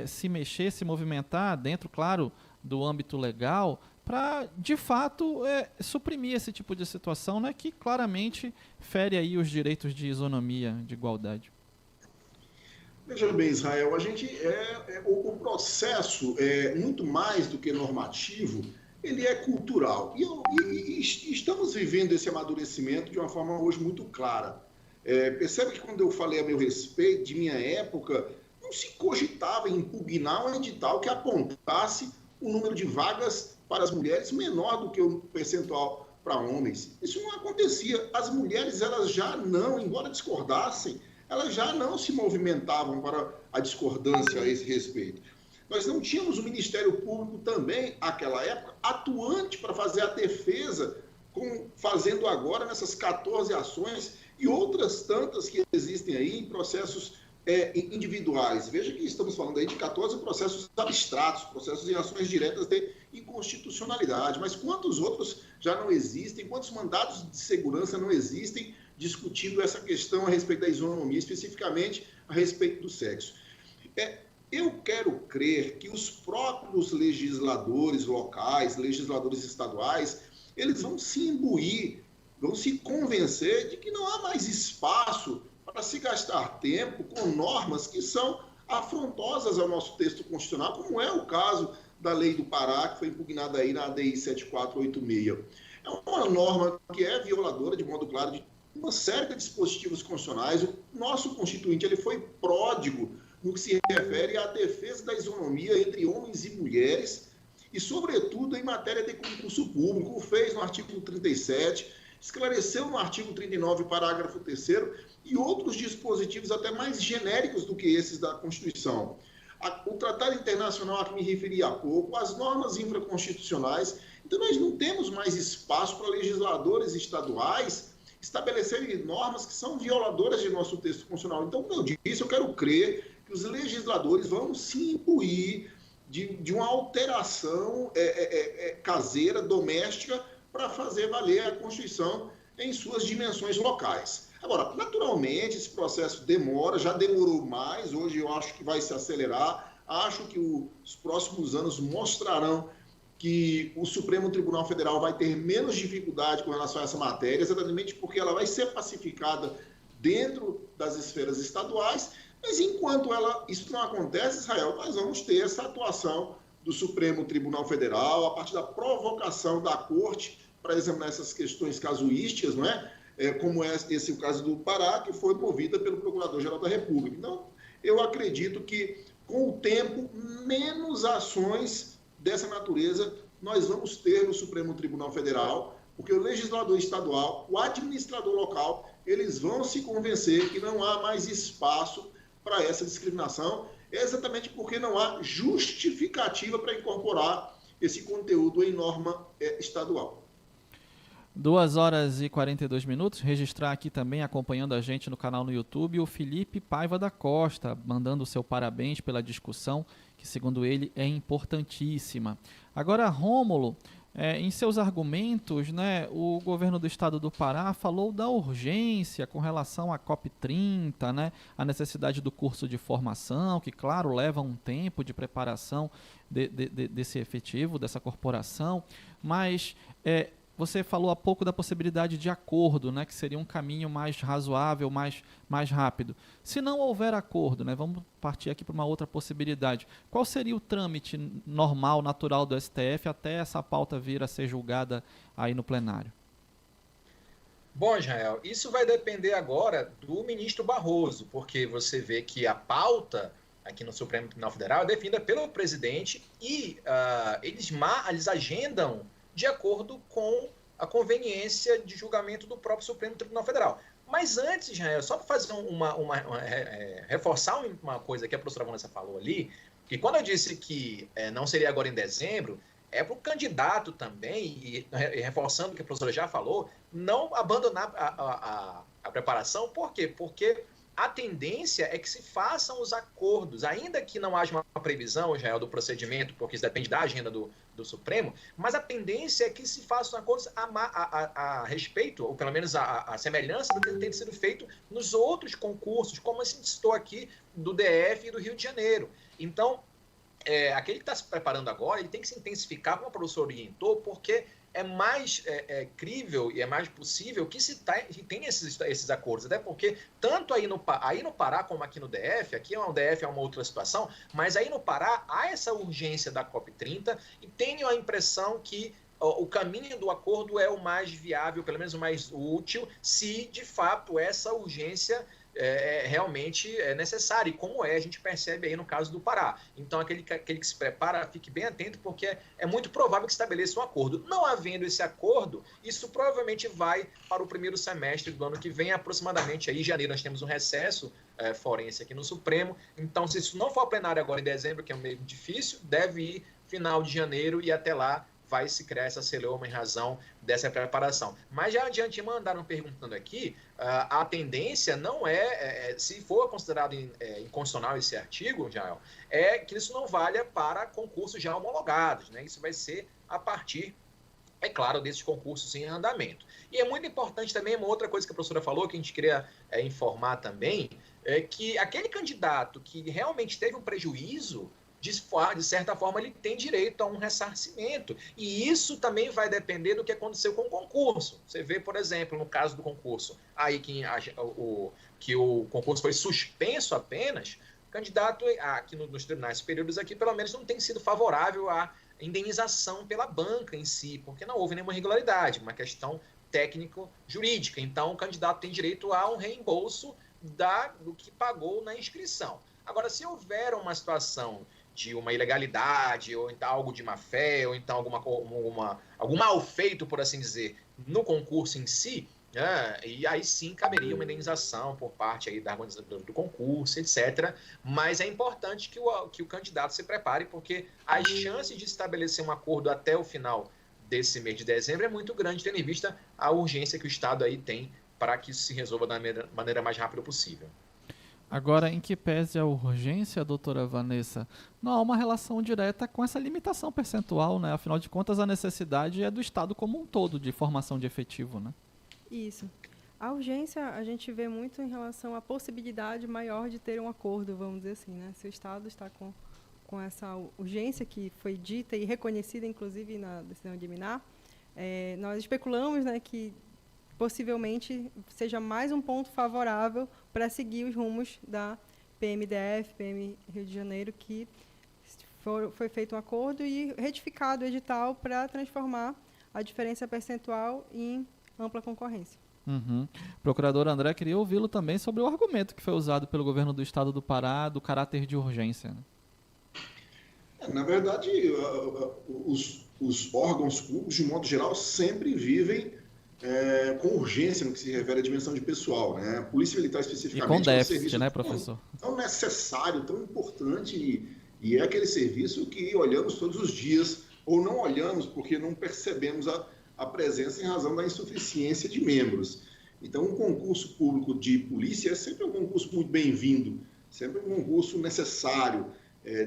se mexer, se movimentar dentro, claro, do âmbito legal, para, de fato, suprimir esse tipo de situação, né, que claramente fere aí os direitos de isonomia, de igualdade? Veja bem, Israel, o processo é muito mais do que normativo, ele é cultural. E estamos vivendo esse amadurecimento de uma forma hoje muito clara. Percebe que quando eu falei a meu respeito, de minha época, não se cogitava em impugnar um edital que apontasse o número de vagas para as mulheres menor do que o percentual para homens. Isso não acontecia. As mulheres, elas já não, embora discordassem, elas já não se movimentavam para a discordância a esse respeito. Nós não tínhamos o Ministério Público também, naquela época, atuante para fazer a defesa, como fazendo agora nessas 14 ações e outras tantas que existem aí em processos individuais. Veja que estamos falando aí de 14 processos abstratos, processos em ações diretas de inconstitucionalidade. Mas quantos outros já não existem? Quantos mandados de segurança não existem discutindo essa questão a respeito da isonomia, especificamente a respeito do sexo? Eu quero crer que os próprios legisladores locais, legisladores estaduais, eles vão se imbuir, vão se convencer de que não há mais espaço para se gastar tempo com normas que são afrontosas ao nosso texto constitucional, como é o caso da Lei do Pará, que foi impugnada aí na ADI 7486. É uma norma que é violadora, de modo claro, de uma série de dispositivos constitucionais. O nosso Constituinte ele foi pródigo no que se refere à defesa da isonomia entre homens e mulheres e, sobretudo, em matéria de concurso público. O fez no artigo 37, esclareceu no artigo 39, parágrafo 3º, e outros dispositivos até mais genéricos do que esses da Constituição. O Tratado Internacional a que me referi há pouco, as normas infraconstitucionais. Então, nós não temos mais espaço para legisladores estaduais estabelecerem normas que são violadoras de nosso texto constitucional. Então, como eu disse, eu quero crer que os legisladores vão se imbuir de uma alteração caseira, doméstica, para fazer valer a Constituição em suas dimensões locais. Agora, naturalmente, esse processo demora, já demorou mais, hoje eu acho que vai se acelerar, acho que os próximos anos mostrarão que o Supremo Tribunal Federal vai ter menos dificuldade com relação a essa matéria, exatamente porque ela vai ser pacificada dentro das esferas estaduais, mas enquanto isso não acontece, Israel, nós vamos ter essa atuação do Supremo Tribunal Federal, a partir da provocação da Corte para examinar essas questões casuísticas, não é? Como é esse o caso do Pará, que foi movida pelo Procurador-Geral da República. Então, eu acredito que, com o tempo, menos ações dessa natureza nós vamos ter no Supremo Tribunal Federal, porque o legislador estadual, o administrador local, eles vão se convencer que não há mais espaço para essa discriminação, exatamente porque não há justificativa para incorporar esse conteúdo em norma estadual. 2h42, registrar aqui também, acompanhando a gente no canal no YouTube, o Felipe Paiva da Costa, mandando o seu parabéns pela discussão, que segundo ele é importantíssima. Agora, Rômulo, em seus argumentos, né, o governo do estado do Pará falou da urgência com relação à COP30, né, a necessidade do curso de formação, que, claro, leva um tempo de preparação desse efetivo, dessa corporação, mas você falou há pouco da possibilidade de acordo, né, que seria um caminho mais razoável, mais rápido. Se não houver acordo, né, vamos partir aqui para uma outra possibilidade. Qual seria o trâmite normal, natural do STF até essa pauta vir a ser julgada aí no plenário? Bom, Israel, isso vai depender agora do ministro Barroso, porque você vê que a pauta aqui no Supremo Tribunal Federal é definida pelo presidente e eles agendam de acordo com a conveniência de julgamento do próprio Supremo Tribunal Federal. Mas antes, Israel, só para fazer reforçar uma coisa que a professora Vanessa falou ali, que quando eu disse que não seria agora em dezembro, é para o candidato também, e reforçando o que a professora já falou, não abandonar a preparação. Por quê? Porque a tendência é que se façam os acordos, ainda que não haja uma previsão, Israel, do procedimento, porque isso depende da agenda do Supremo, mas a tendência é que se façam acordos a respeito, ou pelo menos a semelhança do que tem sido feito nos outros concursos, como a gente citou aqui, do DF e do Rio de Janeiro. Então, aquele que está se preparando agora, ele tem que se intensificar, como a professora orientou, porque é mais crível e é mais possível que se tenha esses acordos, até porque tanto aí no Pará como aqui no DF, aqui no DF é uma outra situação, mas aí no Pará há essa urgência da COP30 e tenho a impressão que o caminho do acordo é o mais viável, pelo menos o mais útil, se de fato essa urgência realmente é necessário, e como a gente percebe aí no caso do Pará. Então, aquele que se prepara, fique bem atento, porque é muito provável que estabeleça um acordo. Não havendo esse acordo, isso provavelmente vai para o primeiro semestre do ano que vem, aproximadamente aí em janeiro. Nós temos um recesso forense aqui no Supremo, então se isso não for plenário agora em dezembro, que é meio difícil, deve ir final de janeiro, e até lá vai se criar essa celeuma em razão dessa preparação. Mas já de antemão andaram perguntando aqui, a tendência não se for considerado inconstitucional esse artigo, Jael, é que isso não valha para concursos já homologados, né? Isso vai ser a partir, é claro, desses concursos em andamento. E é muito importante também, uma outra coisa que a professora falou, que a gente queria informar também, é que aquele candidato que realmente teve um prejuízo, de certa forma, ele tem direito a um ressarcimento. E isso também vai depender do que aconteceu com o concurso. Você vê, por exemplo, no caso do concurso, aí que o concurso foi suspenso apenas, o candidato aqui nos tribunais superiores aqui, pelo menos, não tem sido favorável à indenização pela banca em si, porque não houve nenhuma irregularidade, uma questão técnico-jurídica. Então, o candidato tem direito a um reembolso do que pagou na inscrição. Agora, se houver uma situação de uma ilegalidade, ou então algo de má fé, ou então algum mal feito, por assim dizer, no concurso em si, e aí sim caberia uma indenização por parte aí da organização do concurso, etc. Mas é importante que o candidato se prepare, porque as chances de estabelecer um acordo até o final desse mês de dezembro é muito grande, tendo em vista a urgência que o Estado aí tem para que isso se resolva da maneira mais rápida possível. Agora, em que pese a urgência, doutora Vanessa, não há uma relação direta com essa limitação percentual, né? Afinal de contas, a necessidade é do Estado como um todo de formação de efetivo, né? Isso. A urgência a gente vê muito em relação à possibilidade maior de ter um acordo, vamos dizer assim, né? Se o Estado está com essa urgência que foi dita e reconhecida, inclusive, na decisão liminar, nós especulamos, né, que possivelmente seja mais um ponto favorável para seguir os rumos da PMDF, PM Rio de Janeiro, que foi feito um acordo e retificado o edital para transformar a diferença percentual em ampla concorrência. Procurador André, queria ouvi-lo também sobre o argumento que foi usado pelo governo do Estado do Pará do caráter de urgência, né? Na verdade, os órgãos públicos, de modo geral, sempre vivem com urgência no que se refere à dimensão de pessoal, né? A Polícia Militar, especificamente, e com déficit, é um serviço né, professor? Tão necessário, tão importante, e é aquele serviço que olhamos todos os dias, ou não olhamos porque não percebemos a presença em razão da insuficiência de membros. Então, um concurso público de polícia é sempre um concurso muito bem-vindo, sempre um concurso necessário,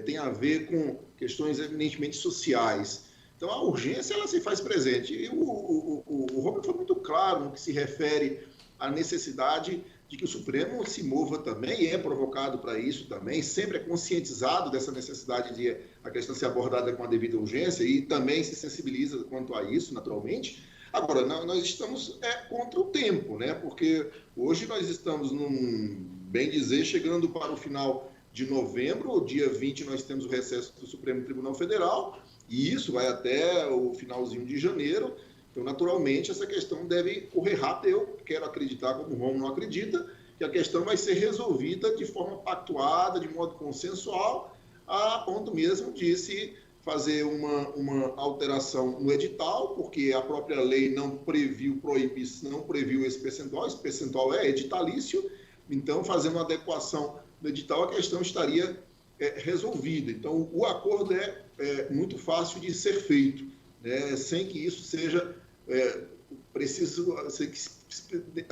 tem a ver com questões eminentemente sociais. Então, a urgência, ela se faz presente. E o Robert foi muito claro no que se refere à necessidade de que o Supremo se mova também, e é provocado para isso também, sempre é conscientizado dessa necessidade de a questão ser abordada com a devida urgência e também se sensibiliza quanto a isso, naturalmente. Agora, nós estamos contra o tempo, né? Porque hoje nós estamos, bem dizer, chegando para o final de novembro, dia 20 nós temos o recesso do Supremo Tribunal Federal, e isso vai até o finalzinho de janeiro. Então, naturalmente, essa questão deve correr rápido. Eu quero acreditar, como o Romulo não acredita, que a questão vai ser resolvida de forma pactuada, de modo consensual, a ponto mesmo de se fazer uma alteração no edital, porque a própria lei não previu esse percentual é editalício. Então, fazendo uma adequação no edital, a questão estaria resolvida. Então, o acordo é muito fácil de ser feito, né, sem que isso seja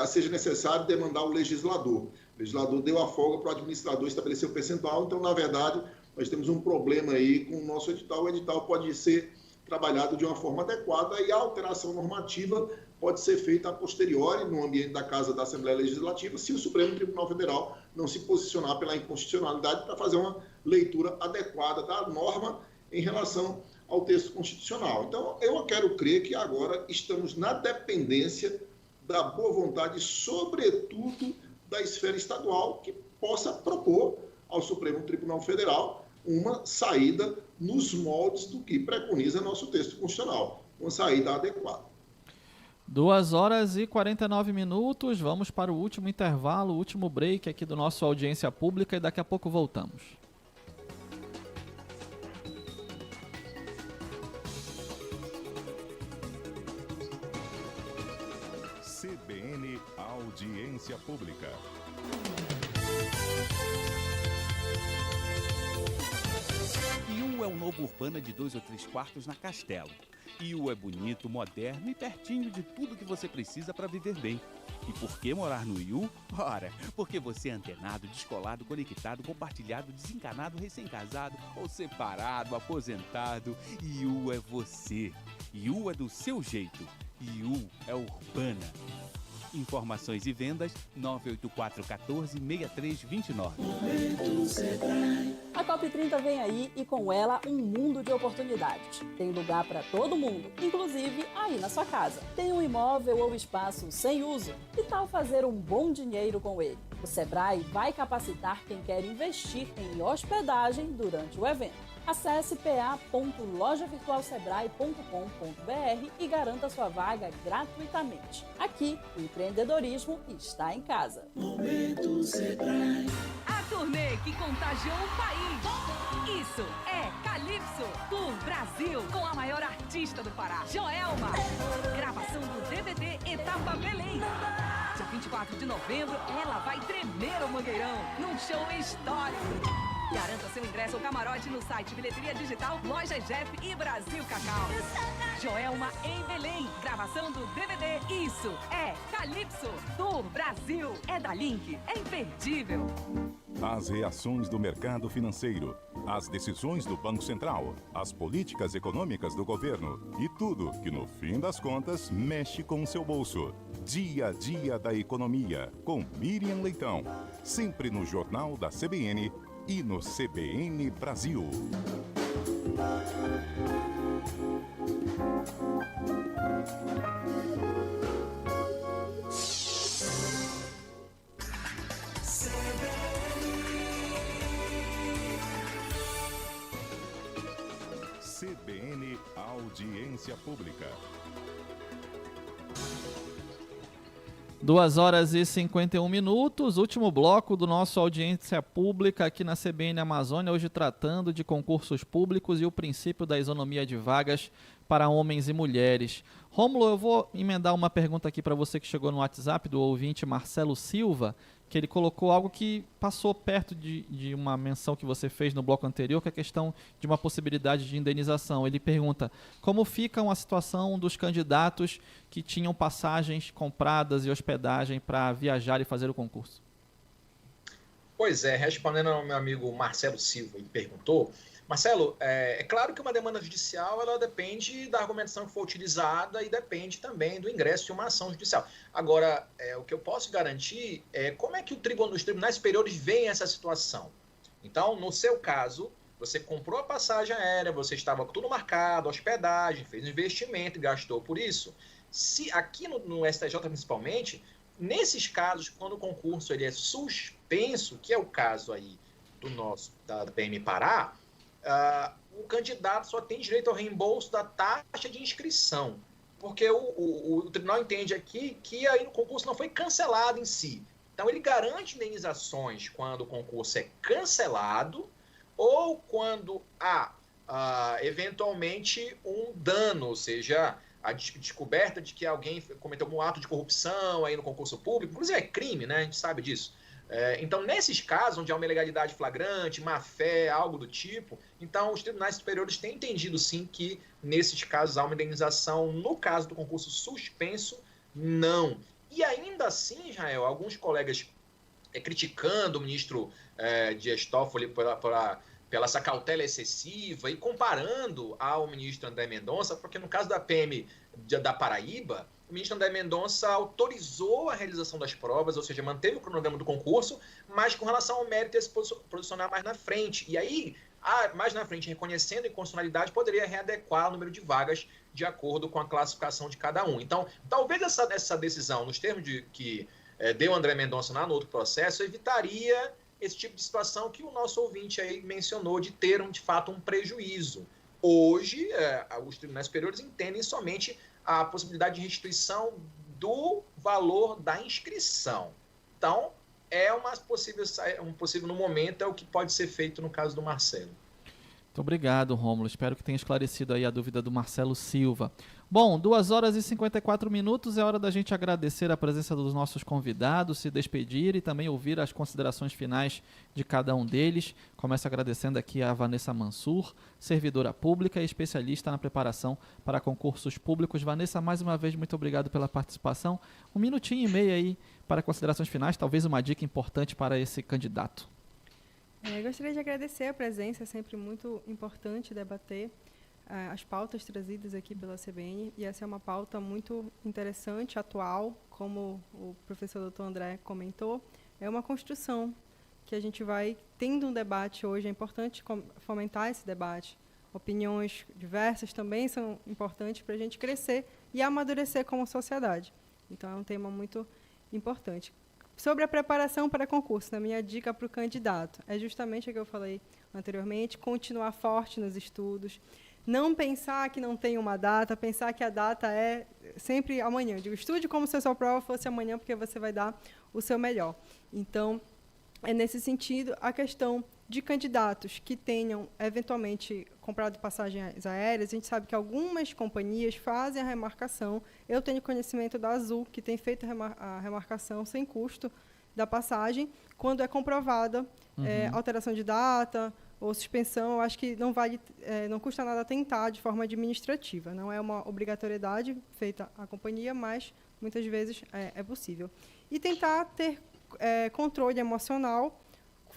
seja necessário demandar o legislador. O legislador deu a folga para o administrador estabelecer o percentual. Então, na verdade, nós temos um problema aí com o nosso edital. O edital pode ser trabalhado de uma forma adequada e a alteração normativa pode ser feita a posteriori no ambiente da Casa da Assembleia Legislativa, se o Supremo Tribunal Federal não se posicionar pela inconstitucionalidade para fazer uma leitura adequada da norma em relação ao texto constitucional. Então, eu quero crer que agora estamos na dependência da boa vontade, sobretudo da esfera estadual, que possa propor ao Supremo Tribunal Federal uma saída nos moldes do que preconiza nosso texto constitucional, uma saída adequada. 2h49, vamos para o último intervalo, o último break aqui do nosso Audiência Pública e daqui a pouco voltamos. CBN Audiência Pública. IU é o novo Urbana de 2 ou 3 quartos na Castelo. IU é bonito, moderno e pertinho de tudo que você precisa para viver bem. E por que morar no IU? Ora, porque você é antenado, descolado, conectado, compartilhado, desencanado, recém-casado ou separado, aposentado. IU é você. IU é do seu jeito. IU é Urbana. Informações e vendas 984 14 6329. A COP30 vem aí e com ela um mundo de oportunidades. Tem lugar para todo mundo, inclusive aí na sua casa. Tem um imóvel ou espaço sem uso? Que tal fazer um bom dinheiro com ele? O Sebrae vai capacitar quem quer investir em hospedagem durante o evento. Acesse pa.lojavirtualsebrae.com.br e garanta sua vaga gratuitamente. Aqui, o empreendedorismo está em casa. Momento Sebrae. A turnê que contagiou o país. Isso é Calypso Tour Brasil, com a maior artista do Pará, Joelma. Gravação do DVD Etapa Belém. Dia 24 de novembro, ela vai tremer o Mangueirão num show histórico. Garanta seu ingresso ou camarote no site Bilheteria Digital, Loja Jeff e Brasil Cacau. Joelma em Belém. Gravação do DVD Isso é Calypso Tour Brasil. É da Link. É imperdível. As reações do mercado financeiro, as decisões do Banco Central, as políticas econômicas do governo e tudo que, no fim das contas, mexe com o seu bolso. Dia a Dia da Economia, com Miriam Leitão. Sempre no Jornal da CBN e no CBN Brasil. CBN Audiência Pública. 2h51, último bloco do nosso Audiência Pública aqui na CBN Amazônia, hoje tratando de concursos públicos e o princípio da isonomia de vagas para homens e mulheres. Rômulo, eu vou emendar uma pergunta aqui para você que chegou no WhatsApp do ouvinte Marcelo Silva, que ele colocou algo que passou perto de uma menção que você fez no bloco anterior, que é a questão de uma possibilidade de indenização. Ele pergunta, como fica a situação dos candidatos que tinham passagens compradas e hospedagem para viajar e fazer o concurso? Pois é, respondendo ao meu amigo Marcelo Silva, ele perguntou, Marcelo, é claro que uma demanda judicial ela depende da argumentação que for utilizada e depende também do ingresso de uma ação judicial. Agora, o que eu posso garantir é como é que os tribunais superiores veem essa situação. Então, no seu caso, você comprou a passagem aérea, você estava com tudo marcado, hospedagem, fez um investimento e gastou por isso. Se aqui no STJ principalmente, nesses casos, quando o concurso ele é suspenso, que é o caso aí da PM Pará, o candidato só tem direito ao reembolso da taxa de inscrição, porque o tribunal entende aqui que aí o concurso não foi cancelado em si. Então, ele garante indenizações quando o concurso é cancelado ou quando há, eventualmente, um dano, ou seja, a descoberta de que alguém cometeu algum ato de corrupção aí no concurso público, inclusive é crime, né? A gente sabe disso. Então, nesses casos, onde há uma ilegalidade flagrante, má-fé, algo do tipo, então os tribunais superiores têm entendido, sim, que nesses casos há uma indenização. No caso do concurso suspenso, não. E ainda assim, Israel, alguns colegas criticando o ministro Dias Toffoli pela essa cautela excessiva e comparando ao ministro André Mendonça, porque no caso da PM da Paraíba, o ministro André Mendonça autorizou a realização das provas, ou seja, manteve o cronograma do concurso, mas com relação ao mérito ia se posicionar mais na frente. E aí, mais na frente, reconhecendo a inconstitucionalidade, poderia readequar o número de vagas de acordo com a classificação de cada um. Então, talvez essa decisão, nos termos que deu André Mendonça no outro processo, evitaria esse tipo de situação que o nosso ouvinte aí mencionou, de ter, de fato, um prejuízo. Hoje, os tribunais superiores entendem somente a possibilidade de restituição do valor da inscrição. Então, um possível no momento, é o que pode ser feito no caso do Marcelo. Muito obrigado, Rômulo. Espero que tenha esclarecido aí a dúvida do Marcelo Silva. Bom, 2h54, é hora da gente agradecer a presença dos nossos convidados, se despedir e também ouvir as considerações finais de cada um deles. Começo agradecendo aqui a Vanessa Mansur, servidora pública e especialista na preparação para concursos públicos. Vanessa, mais uma vez, muito obrigado pela participação. 1 minutinho e meio aí para considerações finais, talvez uma dica importante para esse candidato. Gostaria de agradecer a presença, é sempre muito importante debater. as pautas trazidas aqui pela CBN, e essa é uma pauta muito interessante, atual, como o professor Dr. André comentou, é uma construção que a gente vai tendo um debate hoje, é importante fomentar esse debate. Opiniões diversas também são importantes para a gente crescer e amadurecer como sociedade. Então, é um tema muito importante. Sobre a preparação para concurso, minha dica para o candidato é justamente o que eu falei anteriormente, continuar forte nos estudos, não pensar que não tem uma data, pensar que a data é sempre amanhã. Eu digo, estude como se a sua prova fosse amanhã, porque você vai dar o seu melhor. Então, é nesse sentido a questão de candidatos que tenham, eventualmente, comprado passagens aéreas. A gente sabe que algumas companhias fazem a remarcação. Eu tenho conhecimento da Azul, que tem feito a remarcação sem custo da passagem, quando é comprovada alteração de data ou suspensão. Eu acho que não custa nada tentar de forma administrativa. Não é uma obrigatoriedade feita à companhia, mas muitas vezes é possível. E tentar ter controle emocional,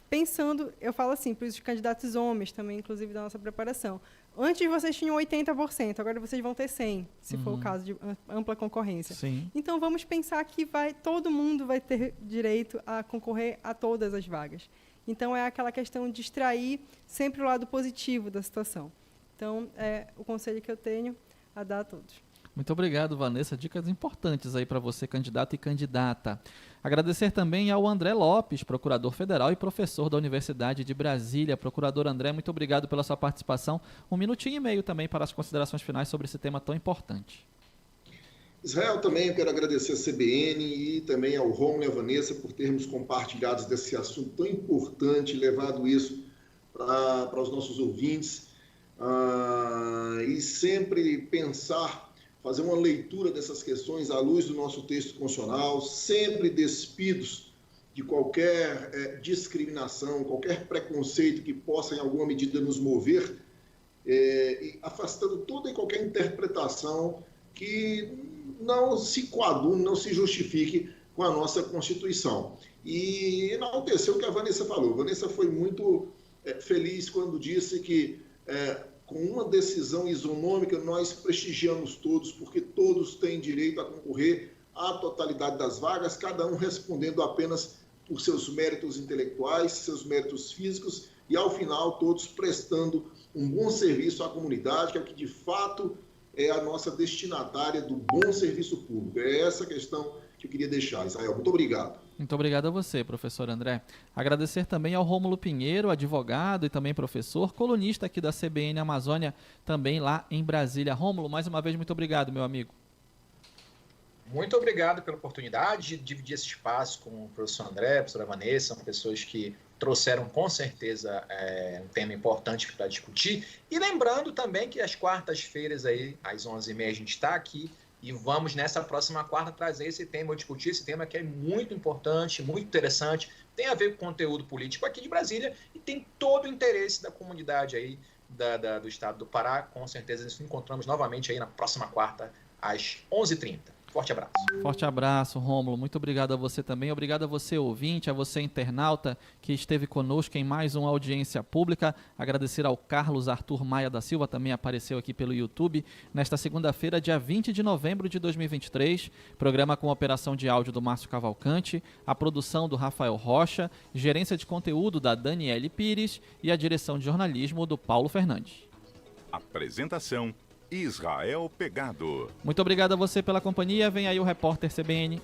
pensando, eu falo assim, para os candidatos homens também, inclusive da nossa preparação. Antes vocês tinham 80%, agora vocês vão ter 100%, se for o caso de ampla concorrência. Sim. Então, vamos pensar que todo mundo vai ter direito a concorrer a todas as vagas. Então, é aquela questão de extrair sempre o lado positivo da situação. Então, é o conselho que eu tenho a dar a todos. Muito obrigado, Vanessa. Dicas importantes aí para você, candidato e candidata. Agradecer também ao André Lopes, procurador federal e professor da Universidade de Brasília. Procurador André, muito obrigado pela sua participação. 1 minutinho e meio também para as considerações finais sobre esse tema tão importante. Israel, também eu quero agradecer a CBN e também ao Rômulo e a Vanessa por termos compartilhado desse assunto tão importante, levado isso para os nossos ouvintes. E sempre pensar, fazer uma leitura dessas questões à luz do nosso texto constitucional, sempre despidos de qualquer discriminação, qualquer preconceito que possa, em alguma medida, nos mover, e afastando toda e qualquer interpretação que não se coadune, não se justifique com a nossa Constituição. E enalteceu o que a Vanessa falou. A Vanessa foi muito feliz quando disse que com uma decisão isonômica, nós prestigiamos todos, porque todos têm direito a concorrer à totalidade das vagas, cada um respondendo apenas por seus méritos intelectuais, seus méritos físicos, e, ao final, todos prestando um bom serviço à comunidade, que é o que, de fato, é a nossa destinatária do bom serviço público. É essa questão que eu queria deixar. Israel, muito obrigado. Muito obrigado a você, professor André. Agradecer também ao Rômulo Pinheiro, advogado e também professor, colunista aqui da CBN Amazônia, também lá em Brasília. Rômulo, mais uma vez, muito obrigado, meu amigo. Muito obrigado pela oportunidade de dividir esse espaço com o professor André, a professora Vanessa, são pessoas que trouxeram com certeza um tema importante para discutir. E lembrando também que às quartas-feiras, aí, às 11h30, a gente está aqui e vamos, nessa próxima quarta, trazer esse tema, ou discutir esse tema que é muito importante, muito interessante, tem a ver com conteúdo político aqui de Brasília e tem todo o interesse da comunidade aí do estado do Pará. Com certeza nos encontramos novamente aí na próxima quarta, às 11h30. Forte abraço. Forte abraço, Rômulo. Muito obrigado a você também. Obrigado a você, ouvinte, a você, internauta, que esteve conosco em mais uma audiência pública. Agradecer ao Carlos Arthur Maia da Silva, também apareceu aqui pelo YouTube, nesta segunda-feira, dia 20 de novembro de 2023. Programa com operação de áudio do Márcio Cavalcante, a produção do Rafael Rocha, gerência de conteúdo da Daniele Pires e a direção de jornalismo do Paulo Fernandes. Apresentação: Israel Pegado. Muito obrigado a você pela companhia. Vem aí o repórter CBN